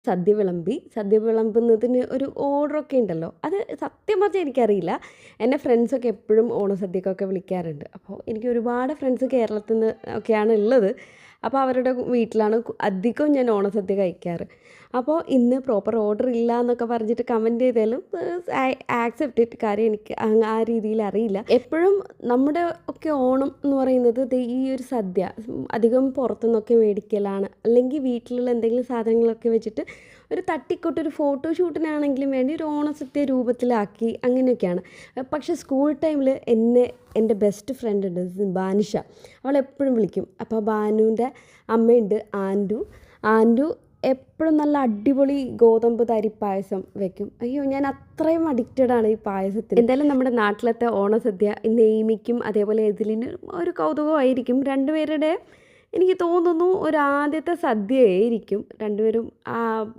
സദ്യ വിളമ്പുന്നതിന് ഒരു ഓർഡറൊക്കെ ഉണ്ടല്ലോ. അത് സത്യം പറഞ്ഞാൽ എനിക്കറിയില്ല. എന്നെ ഫ്രണ്ട്സൊക്കെ എപ്പോഴും ഓണസദ്യക്കൊക്കെ വിളിക്കാറുണ്ട്. അപ്പോൾ എനിക്ക് ഒരുപാട് ഫ്രണ്ട്സ് കേരളത്തിൽ നിന്ന് ഒക്കെയാണ് ഉള്ളത്. അപ്പോൾ അവരുടെ വീട്ടിലാണ് അധികവും ഞാൻ ഓണസദ്യ കഴിക്കാറ്. അപ്പോൾ ഇന്ന് പ്രോപ്പർ ഓർഡർ ഇല്ല എന്നൊക്കെ പറഞ്ഞിട്ട് കമൻറ്റ് ചെയ്താലും ആക്സെപ്റ്റ് ഇറ്റ്. കാര്യം എനിക്ക് ആ രീതിയിൽ അറിയില്ല. എപ്പോഴും നമ്മുടെ ഒക്കെ ഓണം എന്ന് പറയുന്നത് ഈ ഒരു സദ്യ അധികം പുറത്തുനിന്നൊക്കെ മേടിക്കലാണ്. അല്ലെങ്കിൽ വീട്ടിലുള്ള എന്തെങ്കിലും സാധനങ്ങളൊക്കെ വെച്ചിട്ട് ഒരു തട്ടിക്കൂട്ടൊരു ഫോട്ടോഷൂട്ടിനാണെങ്കിലും വേണ്ടി ഒരു ഓണസദ്യ രൂപത്തിലാക്കി അങ്ങനെയൊക്കെയാണ്. പക്ഷേ സ്കൂൾ ടൈമിൽ എൻ്റെ ബെസ്റ്റ് ഫ്രണ്ട് ഉണ്ട് ബാനിഷ. അവളെപ്പോഴും വിളിക്കും. അപ്പോൾ ബാനുവിൻ്റെ അമ്മയുണ്ട് ആൻറ്റു എപ്പോഴും നല്ല അടിപൊളി ഗോതമ്പ് തരി പായസം വെക്കും. അയ്യോ, ഞാൻ അത്രയും അഡിക്റ്റഡ് ആണ് ഈ പായസത്തിന്. എന്തായാലും നമ്മുടെ നാട്ടിലത്തെ ഓണസദ്യ നെയ്മിക്കും അതേപോലെ എതിലിനും ഒരു കൗതുകമായിരിക്കും. രണ്ടുപേരുടെ എനിക്ക് തോന്നുന്നു ഒരു ആദ്യത്തെ സദ്യയായിരിക്കും രണ്ടുപേരും